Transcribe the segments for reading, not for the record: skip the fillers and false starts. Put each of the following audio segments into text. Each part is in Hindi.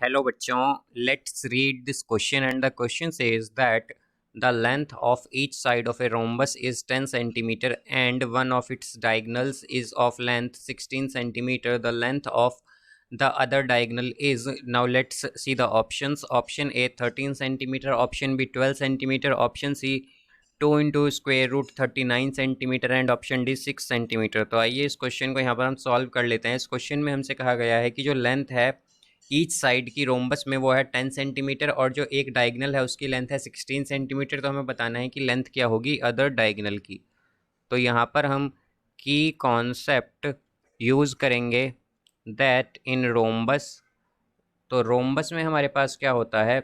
Hello बच्चों, let's read this question and the question says that the length of each side of a rhombus is 10 centimeter and one of its diagonals is of length 16 centimeter. The length of the other diagonal is, now let's see the options. Option A 13 centimeter, option B 12 centimeter, option C 2 into square root 39 centimetre and option D 6 centimetre. तो आइए इस क्वेश्चन को यहाँ पर हम सॉल्व कर लेते हैं। इस क्वेश्चन में हमसे कहा गया है कि जो लेंथ है ईच साइड की रोम्बस में वो है 10 सेंटीमीटर और जो एक डायगनल है उसकी लेंथ है 16 सेंटीमीटर। तो हमें बताना है कि लेंथ क्या होगी अदर डायगनल की। तो यहाँ पर हम की कॉन्सेप्ट यूज़ करेंगे दैट इन रोम्बस। तो रोम्बस में हमारे पास क्या होता है,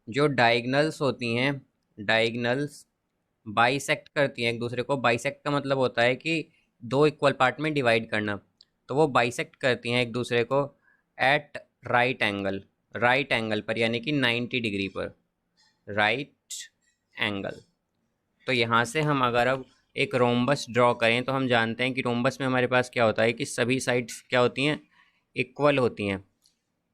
जो डायगनल्स होती हैं, डायगनल्स बाइसेक्ट करती हैं एक दूसरे को। बाइसेक्ट का मतलब होता है कि दो इक्वल पार्ट में डिवाइड करना। तो वो बाइसेक्ट करती हैं एक दूसरे को एट राइट एंगल पर, यानी कि 90 डिग्री पर, राइट एंगल। तो यहाँ से हम अगर अब एक रोम्बस ड्रॉ करें तो हम जानते हैं कि रोम्बस में हमारे पास क्या होता है कि सभी साइड्स क्या होती हैं, इक्वल होती हैं।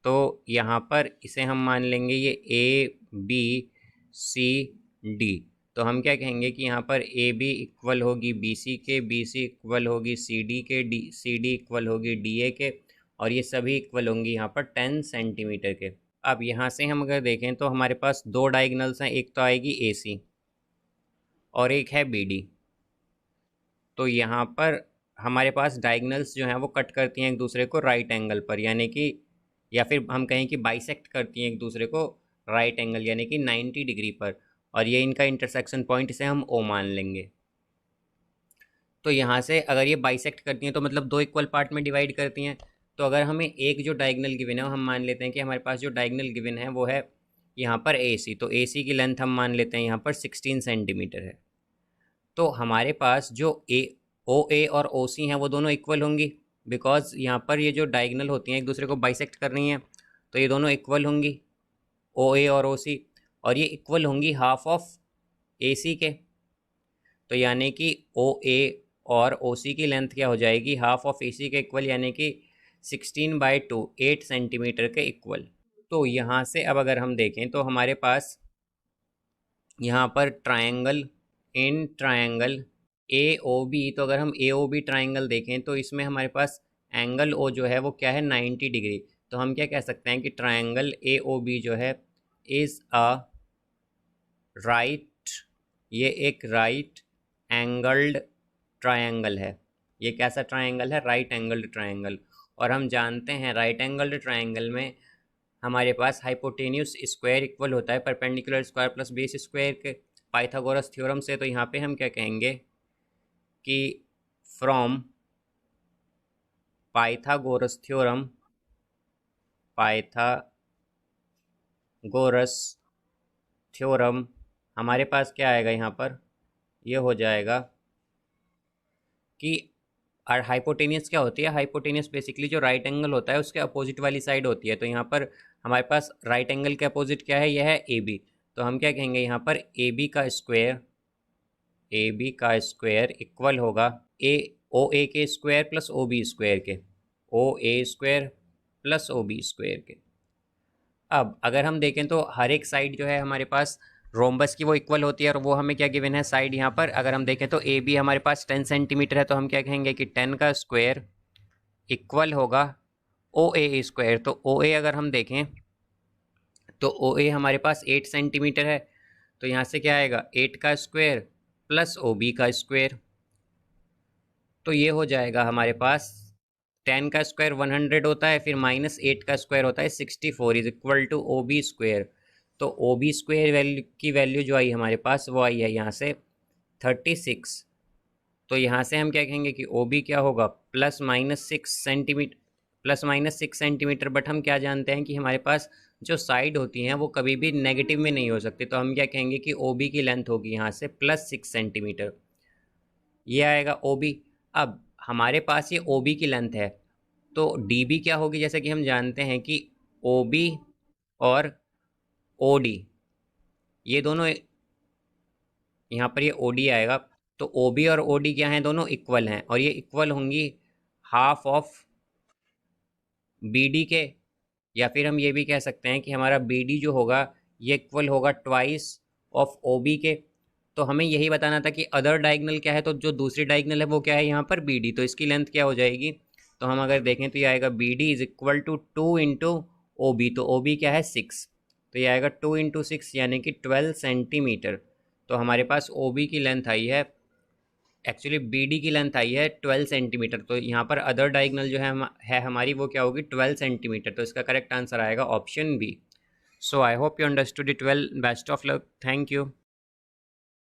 तो यहाँ पर इसे हम मान लेंगे ये ए बी सी डी। तो हम क्या कहेंगे कि यहाँ पर ए बी इक्वल होगी बी सी के, बी सी इक्वल होगी सी डी के, सी डी इक्वल होगी डी ए के, और ये सभी इक्वल होंगी यहाँ पर 10 सेंटीमीटर के। अब यहाँ से हम अगर देखें तो हमारे पास दो डायगनल्स हैं, एक तो आएगी ए सी और एक है बी डी। तो यहाँ पर हमारे पास डायगनल्स जो हैं वो कट करती हैं एक दूसरे को राइट एंगल पर, यानी कि, या फिर हम कहें कि बाइसेक्ट करती हैं एक दूसरे को राइट एंगल यानी कि 90 डिग्री पर, और ये इनका इंटरसेक्शन पॉइंट, इसे हम ओ मान लेंगे। तो यहाँ से अगर ये बाइसेक्ट करती हैं तो मतलब दो इक्वल पार्ट में डिवाइड करती हैं। तो अगर हमें एक जो डायगनल गिवन है, हम मान लेते हैं कि हमारे पास जो डायगनल गिवन है वो है यहाँ पर ए सी। तो ए सी की लेंथ हम मान लेते हैं यहाँ पर 16 सेंटीमीटर है। तो हमारे पास जो ओ ए और ओ सी हैं वो दोनों इक्वल होंगी, बिकॉज यहाँ पर ये जो डायगनल होती हैं एक दूसरे को बाइसेक्ट कर रही हैं, तो ये दोनों इक्वल होंगी ओ ए और ओ सी, और ये इक्वल होंगी हाफ ऑफ ए सी के। तो यानी कि ओ ए और ओ सी की लेंथ क्या हो जाएगी, हाफ ऑफ ए सी के इक्वल, यानी कि 16/2 8 सेंटीमीटर के इक्वल। तो यहाँ से अब अगर हम देखें तो हमारे पास यहाँ पर triangle, in triangle A O B, तो अगर हम ए ओ बी ट्रायंगल देखें तो इसमें हमारे पास एंगल ओ जो है वो क्या है, 90 डिग्री। तो हम क्या कह सकते हैं कि ट्रायंगल ए ओ बी जो है इज़ अ राइट, ये एक राइट एंगल्ड ट्रायंगल है। ये कैसा ट्रायंगल है, राइट एंगल्ड ट्रायंगल। और हम जानते हैं राइट एंगल्ड ट्रायंगल में हमारे पास हाइपोटेन्यूस स्क्वायर इक्वल होता है perpendicular square plus base square के, पाइथागोरस थ्योरम से। तो यहाँ पे हम क्या कहेंगे कि from Pythagoras theorem, Pythagoras theorem, हमारे पास क्या आएगा यहाँ पर, ये हो जाएगा कि और हाइपोटेनियस क्या होती है, हाइपोटेनियस बेसिकली जो राइट एंगल होता है उसके अपोजिट वाली साइड होती है। तो यहाँ पर हमारे पास राइट एंगल के अपोजिट क्या है, यह है ए बी। तो हम क्या कहेंगे यहाँ पर ए बी का स्क्वायर, ए बी का स्क्वायर इक्वल होगा ए ओ ए के square plus O B square के, O A square plus O B square के। अब अगर हम देखें तो हर एक साइड जो है हमारे पास रोम्बस की वो इक्वल होती है, और वो हमें क्या गिवन है साइड। यहाँ पर अगर हम देखें तो ए बी हमारे पास 10 सेंटीमीटर है, तो हम क्या कहेंगे कि 10 का स्क्वायर इक्वल होगा ओ ए स्क्वायर। तो ओ ए अगर हम देखें तो ओ ए हमारे पास 8 सेंटीमीटर है, तो यहाँ से क्या आएगा 8 का स्क्वायर प्लस ओ बी का स्क्वायर। तो ये हो जाएगा हमारे पास 10 का स्क्वायर 100 होता है, फिर माइनस 8 का स्क्वायर होता है 64 is equal to O B square. तो ओ बी स्क्वायर वैल्यू की वैल्यू जो आई हमारे पास वो आई है यहाँ से 36। तो यहाँ से हम क्या कहेंगे कि ओ बी क्या होगा, प्लस माइनस 6 सेंटीमीटर। बट हम क्या जानते हैं कि हमारे पास जो साइड होती हैं वो कभी भी नेगेटिव में नहीं हो सकती। तो हम क्या कहेंगे कि ओ बी की लेंथ होगी यहाँ से +6 सेंटीमीटर, ये आएगा ओ बी। अब हमारे पास ये ओ बी की लेंथ है, तो डी बी क्या होगी, जैसे कि हम जानते हैं कि ओ बी और ओ डी ये दोनों, यहाँ पर ये ओ डी आएगा। तो ओ बी और ओ डी क्या हैं, दोनों इक्वल हैं, और ये इक्वल होंगी हाफ ऑफ बी डी के या फिर हम ये भी कह सकते हैं कि हमारा बी डी जो होगा ये इक्वल होगा ट्वाइस ऑफ ओ बी के। तो हमें यही बताना था कि अदर डायगनल क्या है, तो जो दूसरी डायगनल है वो क्या है यहाँ पर बी डी, तो इसकी लेंथ क्या हो जाएगी। तो हम अगर देखें तो ये आएगा B D is equal to 2 into O B, तो ओ बी क्या है 6, तो ये आएगा 2 इंटू 6 यानी कि 12 सेंटीमीटर। तो हमारे पास ओ बी की लेंथ आई है, एक्चुअली बी डी की लेंथ आई है 12 सेंटीमीटर, तो यहाँ पर अदर डायगनल जो है हमारी वो क्या होगी 12 सेंटीमीटर, तो इसका करेक्ट आंसर आएगा option B. So I hope you understood it well, best of luck, thank you.